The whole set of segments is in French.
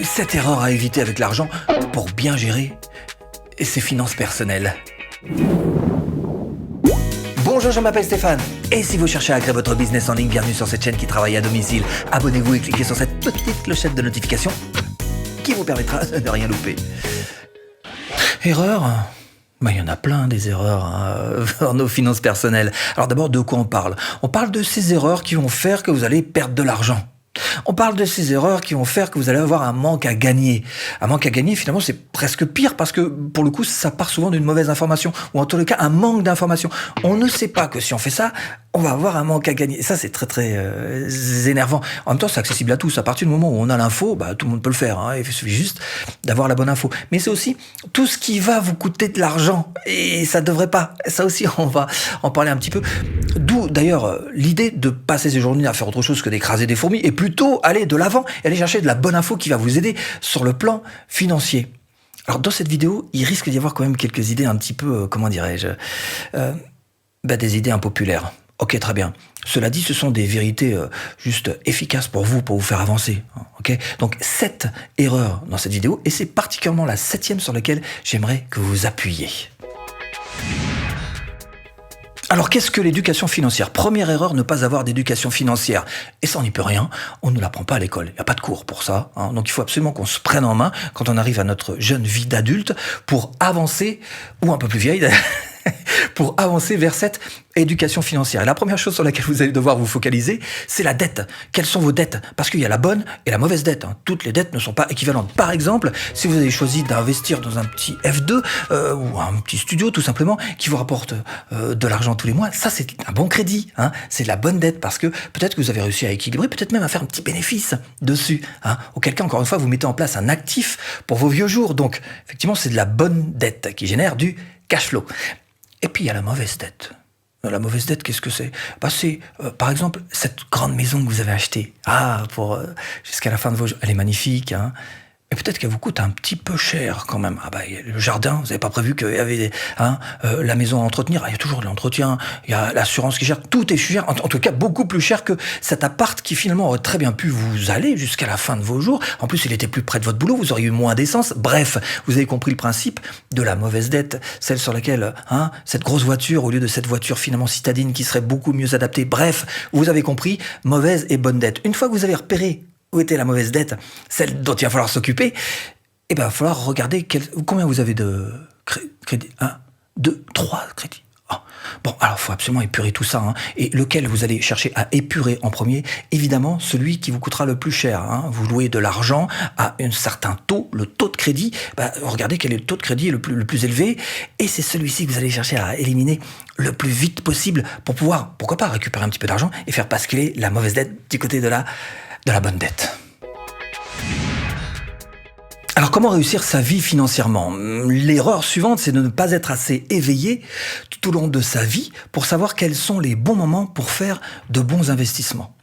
7 erreurs à éviter avec l'argent pour bien gérer ses finances personnelles. Bonjour, je m'appelle Stéphane. Et si vous cherchez à créer votre business en ligne, bienvenue sur cette chaîne qui travaille à domicile. Abonnez-vous et cliquez sur cette petite clochette de notification qui vous permettra de ne rien louper. Erreurs ? Il y en a plein des erreurs dans nos finances personnelles. Alors d'abord, de quoi on parle ? On parle de ces erreurs qui vont faire que vous allez perdre de l'argent. On parle de ces erreurs qui vont faire que vous allez avoir un manque à gagner. Un manque à gagner, finalement, c'est presque pire parce que, pour le coup, ça part souvent d'une mauvaise information ou en tout cas un manque d'information. On ne sait pas que si on fait ça, on va avoir un manque à gagner. Et ça, c'est très, très énervant. En même temps, c'est accessible à tous. À partir du moment où on a l'info, tout le monde peut le faire. Il suffit juste d'avoir la bonne info. Mais c'est aussi tout ce qui va vous coûter de l'argent. Et ça devrait pas. Ça aussi, on va en parler un petit peu. D'où, d'ailleurs, l'idée de passer ses journées à faire autre chose que d'écraser des fourmis et plutôt aller de l'avant et aller chercher de la bonne info qui va vous aider sur le plan financier. Alors, dans cette vidéo, il risque d'y avoir quand même quelques idées un petit peu, des idées impopulaires. Ok, très bien. Cela dit, ce sont des vérités juste efficaces pour vous faire avancer. Ok ? Donc, 7 erreurs dans cette vidéo, et c'est particulièrement la 7e sur laquelle j'aimerais que vous vous appuyiez. Alors, qu'est-ce que l'éducation financière ? Première erreur, ne pas avoir d'éducation financière. Et ça, on n'y peut rien. On ne l'apprend pas à l'école. Il n'y a pas de cours pour ça. Donc, il faut absolument qu'on se prenne en main quand on arrive à notre jeune vie d'adulte pour avancer, ou un peu plus vieille, pour avancer vers cette éducation financière. Et la première chose sur laquelle vous allez devoir vous focaliser, c'est la dette. Quelles sont vos dettes ? Parce qu'il y a la bonne et la mauvaise dette. Toutes les dettes ne sont pas équivalentes. Par exemple, si vous avez choisi d'investir dans un petit F2 ou un petit studio tout simplement qui vous rapporte de l'argent tous les mois, ça c'est un bon crédit. C'est de la bonne dette parce que peut-être que vous avez réussi à équilibrer, peut-être même à faire un petit bénéfice dessus. Auquel cas, encore une fois, vous mettez en place un actif pour vos vieux jours. Donc, effectivement, c'est de la bonne dette qui génère du cash flow. Et puis, il y a la mauvaise dette. La mauvaise dette, qu'est-ce que c'est ? C'est, par exemple, cette grande maison que vous avez achetée. Jusqu'à la fin de vos jours. Elle est magnifique, Mais peut-être qu'elle vous coûte un petit peu cher quand même. Le jardin, vous n'avez pas prévu qu'il y avait la maison à entretenir. Il y a toujours de l'entretien, il y a l'assurance qui gère. Tout est cher, en tout cas beaucoup plus cher que cet appart qui finalement aurait très bien pu vous aller jusqu'à la fin de vos jours. En plus, il était plus près de votre boulot, vous auriez eu moins d'essence. Bref, vous avez compris le principe de la mauvaise dette, celle sur laquelle cette grosse voiture, au lieu de cette voiture finalement citadine qui serait beaucoup mieux adaptée. Bref, vous avez compris, mauvaise et bonne dette. Une fois que vous avez repéré où était la mauvaise dette, celle dont il va falloir s'occuper, il va falloir regarder combien vous avez de crédits. 1, 2, 3 crédits. Alors il faut absolument épurer tout ça. Et lequel vous allez chercher à épurer en premier ? Évidemment, celui qui vous coûtera le plus cher. Vous louez de l'argent à un certain taux, le taux de crédit. Regardez quel est le taux de crédit le plus élevé. Et c'est celui-ci que vous allez chercher à éliminer le plus vite possible pour pouvoir, pourquoi pas, récupérer un petit peu d'argent et faire basculer la mauvaise dette du côté de la bonne dette. Alors, comment réussir sa vie financièrement ? L'erreur suivante, c'est de ne pas être assez éveillé tout au long de sa vie pour savoir quels sont les bons moments pour faire de bons investissements.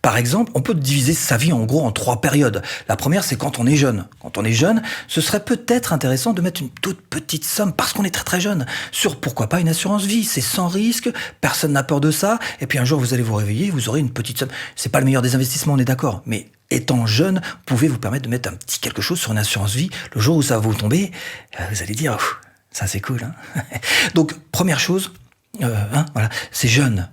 Par exemple, on peut diviser sa vie en gros en 3 périodes. La première, c'est quand on est jeune. Quand on est jeune, ce serait peut-être intéressant de mettre une toute petite somme, parce qu'on est très très jeune, sur pourquoi pas une assurance vie. C'est sans risque, personne n'a peur de ça, et puis un jour vous allez vous réveiller, vous aurez une petite somme. C'est pas le meilleur des investissements, on est d'accord, mais étant jeune, vous pouvez vous permettre de mettre un petit quelque chose sur une assurance vie. Le jour où ça va vous tomber, vous allez dire, ça c'est cool. Donc, première chose, c'est jeune.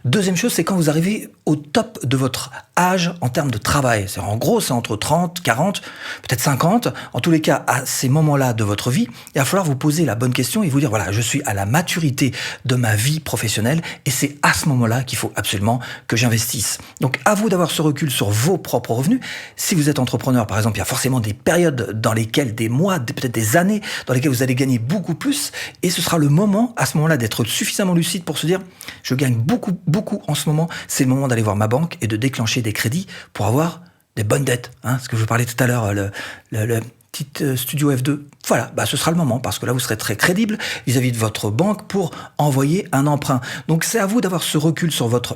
Deuxième chose, c'est quand vous arrivez au top de votre âge en termes de travail. En gros, c'est entre 30, 40, peut-être 50. En tous les cas, à ces moments-là de votre vie, il va falloir vous poser la bonne question et vous dire, je suis à la maturité de ma vie professionnelle et c'est à ce moment-là qu'il faut absolument que j'investisse. Donc, à vous d'avoir ce recul sur vos propres revenus. Si vous êtes entrepreneur, par exemple, il y a forcément des périodes dans lesquelles, des mois, peut-être des années, dans lesquelles vous allez gagner beaucoup plus et ce sera le moment, à ce moment-là, d'être suffisamment lucide pour se dire, je gagne beaucoup, beaucoup en ce moment. C'est le moment d'aller voir ma banque et de déclencher des crédits pour avoir des bonnes dettes. Ce que je vous parlais tout à l'heure, le petit studio F2. Voilà, ce sera le moment parce que là, vous serez très crédible vis-à-vis de votre banque pour envoyer un emprunt. Donc, c'est à vous d'avoir ce recul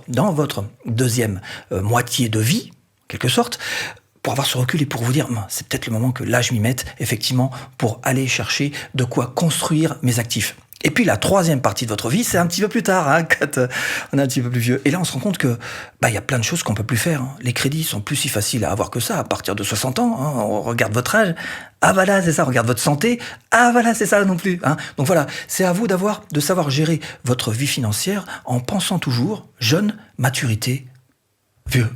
dans votre deuxième moitié de vie, en quelque sorte, pour avoir ce recul et pour vous dire, c'est peut-être le moment que là je m'y mette, effectivement, pour aller chercher de quoi construire mes actifs. Et puis la troisième partie de votre vie, c'est un petit peu plus tard, quand on est un petit peu plus vieux. Et là, on se rend compte que y a plein de choses qu'on peut plus faire. Les crédits sont plus si faciles à avoir que ça, à partir de 60 ans. On regarde votre âge. Ah voilà, c'est ça. On regarde votre santé. Ah voilà, c'est ça non plus. Donc voilà, c'est à vous de savoir gérer votre vie financière en pensant toujours jeune, maturité, vieux.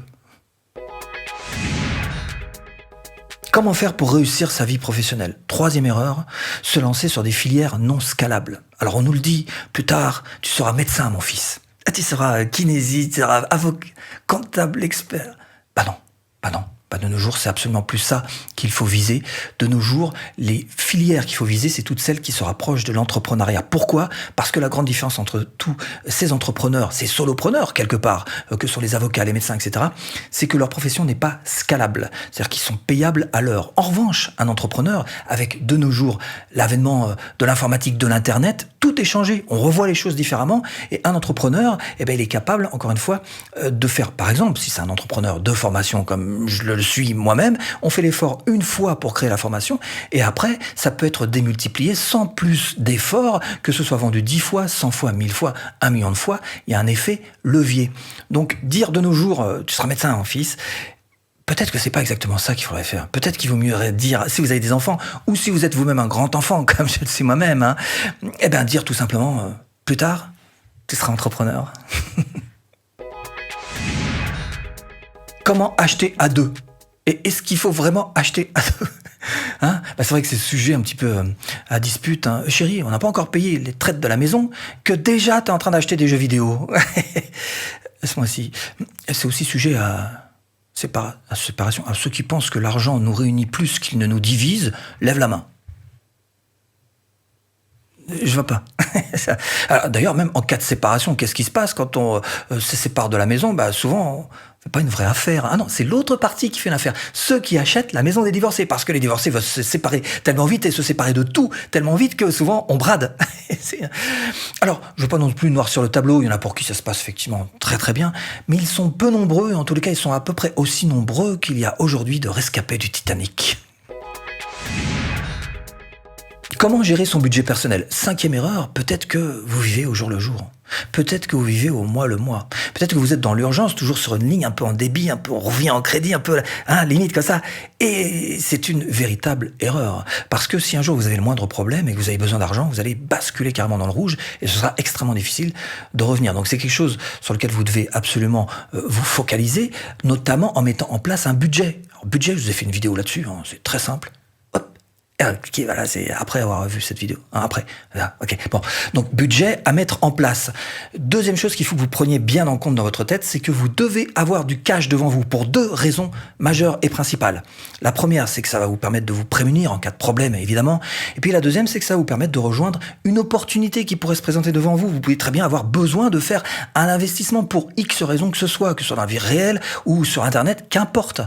Comment faire pour réussir sa vie professionnelle? Troisième erreur, se lancer sur des filières non scalables. Alors on nous le dit, plus tard, tu seras médecin, mon fils. Tu seras kinésiste, tu seras avocat, comptable, expert. Non. De nos jours, c'est absolument plus ça qu'il faut viser. De nos jours, les filières qu'il faut viser, c'est toutes celles qui se rapprochent de l'entrepreneuriat. Pourquoi? Parce que la grande différence entre tous ces entrepreneurs, ces solopreneurs, quelque part, que sont les avocats, les médecins, etc., c'est que leur profession n'est pas scalable. C'est-à-dire qu'ils sont payables à l'heure. En revanche, un entrepreneur, avec de nos jours l'avènement de l'informatique, de l'Internet, tout est changé. On revoit les choses différemment. Et un entrepreneur, il est capable, encore une fois, de faire, par exemple, si c'est un entrepreneur de formation, comme je le suis moi-même, on fait l'effort une fois pour créer la formation, et après, ça peut être démultiplié sans plus d'efforts, que ce soit vendu 10 fois, 100 fois, 1000 fois, 1 million de fois, il y a un effet levier. Donc, dire de nos jours, tu seras médecin, mon fils, peut-être que c'est pas exactement ça qu'il faudrait faire. Peut-être qu'il vaut mieux dire, si vous avez des enfants, ou si vous êtes vous-même un grand enfant, comme je le suis moi-même, dire tout simplement, plus tard, tu seras entrepreneur. Comment acheter à deux? Et est-ce qu'il faut vraiment acheter à deux? C'est vrai que c'est sujet un petit peu à dispute. Chérie, on n'a pas encore payé les traites de la maison, que déjà tu es en train d'acheter des jeux vidéo. Ce mois-ci. C'est aussi sujet à séparation. À ceux qui pensent que l'argent nous réunit plus qu'il ne nous divise, lève la main. Je vois pas. Alors, d'ailleurs, même en cas de séparation, qu'est-ce qui se passe quand on se sépare de la maison? Souvent, c'est pas une vraie affaire. Ah non, c'est l'autre partie qui fait l'affaire. Ceux qui achètent la maison des divorcés, parce que les divorcés veulent se séparer tellement vite et se séparer de tout tellement vite que souvent on brade. Alors, je veux pas non plus noir sur le tableau. Il y en a pour qui ça se passe effectivement très très bien, mais ils sont peu nombreux. Et en tous les cas, ils sont à peu près aussi nombreux qu'il y a aujourd'hui de rescapés du Titanic. Comment gérer son budget personnel? Cinquième erreur, peut-être que vous vivez au jour le jour. Peut-être que vous vivez au mois le mois. Peut-être que vous êtes dans l'urgence, toujours sur une ligne un peu en débit, un peu on revient en crédit, un peu limite comme ça. Et c'est une véritable erreur. Parce que si un jour vous avez le moindre problème et que vous avez besoin d'argent, vous allez basculer carrément dans le rouge et ce sera extrêmement difficile de revenir. Donc c'est quelque chose sur lequel vous devez absolument vous focaliser, notamment en mettant en place un budget. Alors, budget, je vous ai fait une vidéo là-dessus, c'est très simple. Cliquez, voilà, c'est après avoir vu cette vidéo. Après, voilà, ok. Bon, donc budget à mettre en place. Deuxième chose qu'il faut que vous preniez bien en compte dans votre tête, c'est que vous devez avoir du cash devant vous pour deux raisons majeures et principales. La première, c'est que ça va vous permettre de vous prémunir en cas de problème, évidemment. Et puis la deuxième, c'est que ça va vous permettre de rejoindre une opportunité qui pourrait se présenter devant vous. Vous pouvez très bien avoir besoin de faire un investissement pour X raisons que ce soit dans la vie réelle ou sur Internet, qu'importe.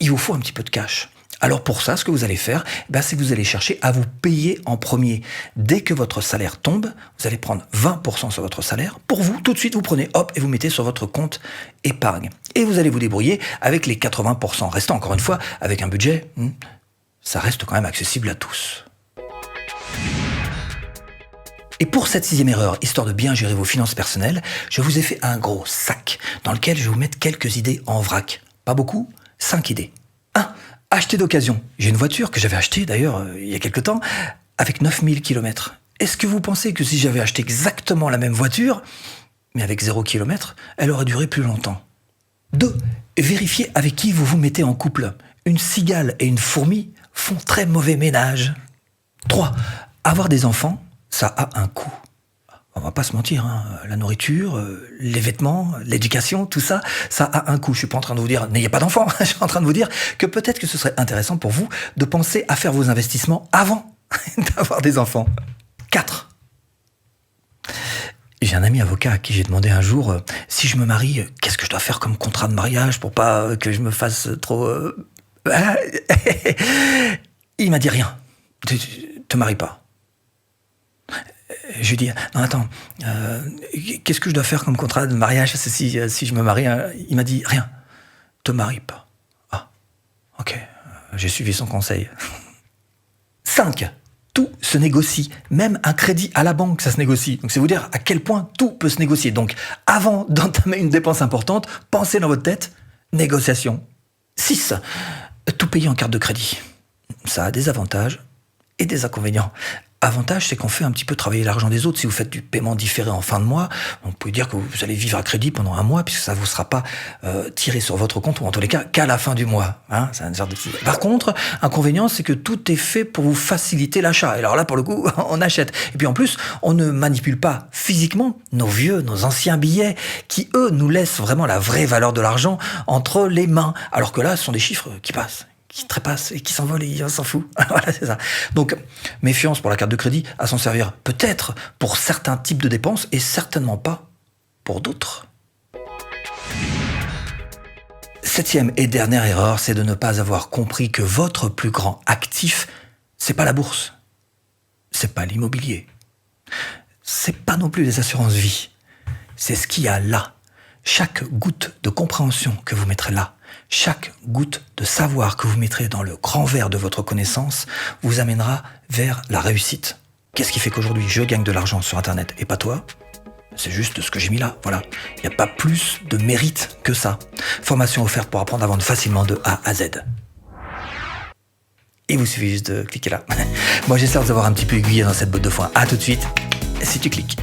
Il vous faut un petit peu de cash. Alors pour ça, ce que vous allez faire, c'est que vous allez chercher à vous payer en premier. Dès que votre salaire tombe, vous allez prendre 20% sur votre salaire. Pour vous, tout de suite, vous prenez et vous mettez sur votre compte épargne. Et vous allez vous débrouiller avec les 80%. Restant encore une fois, avec un budget, ça reste quand même accessible à tous. Et pour cette sixième erreur, histoire de bien gérer vos finances personnelles, je vous ai fait un gros sac dans lequel je vais vous mettre quelques idées en vrac. Pas beaucoup, 5 idées. 1. Acheter d'occasion. J'ai une voiture que j'avais achetée d'ailleurs il y a quelques temps avec 9000 km. Est-ce que vous pensez que si j'avais acheté exactement la même voiture, mais avec 0 km, elle aurait duré plus longtemps? 2. Vérifiez avec qui vous vous mettez en couple. Une cigale et une fourmi font très mauvais ménage. 3. Avoir des enfants, ça a un coût. On va pas se mentir, la nourriture, les vêtements, l'éducation, tout ça, ça a un coût. Je suis pas en train de vous dire n'ayez pas d'enfants, je suis en train de vous dire que peut-être que ce serait intéressant pour vous de penser à faire vos investissements avant d'avoir des enfants. 4. J'ai un ami avocat à qui j'ai demandé un jour si je me marie, qu'est-ce que je dois faire comme contrat de mariage pour pas que je me fasse trop... Il m'a dit rien. Te marie pas. Je lui dis, non attends, qu'est-ce que je dois faire comme contrat de mariage si je me marie? Il m'a dit, rien, te marie pas. Ah, ok. j'ai suivi son conseil. 5. Tout se négocie. Même un crédit à la banque, ça se négocie. Donc c'est vous dire à quel point tout peut se négocier. Donc avant d'entamer une dépense importante, pensez dans votre tête, négociation. 6. Tout payer en carte de crédit. Ça a des avantages et des inconvénients. Avantage, c'est qu'on fait un petit peu travailler l'argent des autres. Si vous faites du paiement différé en fin de mois, on peut dire que vous allez vivre à crédit pendant un mois, puisque ça ne vous sera pas tiré sur votre compte, ou en tous les cas, qu'à la fin du mois. Hein, c'est une sorte de... Par contre, inconvénient, c'est que tout est fait pour vous faciliter l'achat. Et alors là, pour le coup, on achète. Et puis en plus, on ne manipule pas physiquement nos anciens billets, qui, eux, nous laissent vraiment la vraie valeur de l'argent entre les mains. Alors que là, ce sont des chiffres qui passent, qui trépassent et qui s'envolent et on s'en fout. Voilà, c'est ça. Donc, méfiance pour la carte de crédit, à s'en servir peut-être pour certains types de dépenses et certainement pas pour d'autres. 7e et dernière erreur, c'est de ne pas avoir compris que votre plus grand actif, c'est pas la bourse, c'est pas l'immobilier, c'est pas non plus les assurances vie, c'est ce qu'il y a là. Chaque goutte de compréhension que vous mettrez là, chaque goutte de savoir que vous mettrez dans le grand verre de votre connaissance vous amènera vers la réussite. Qu'est-ce qui fait qu'aujourd'hui je gagne de l'argent sur Internet et pas toi ? C'est juste ce que j'ai mis là, voilà. Il n'y a pas plus de mérite que ça. Formation offerte pour apprendre à vendre facilement de A à Z. Il vous suffit juste de cliquer là. Moi j'espère vous avoir un petit peu aiguillé dans cette botte de foin. À tout de suite, si tu cliques.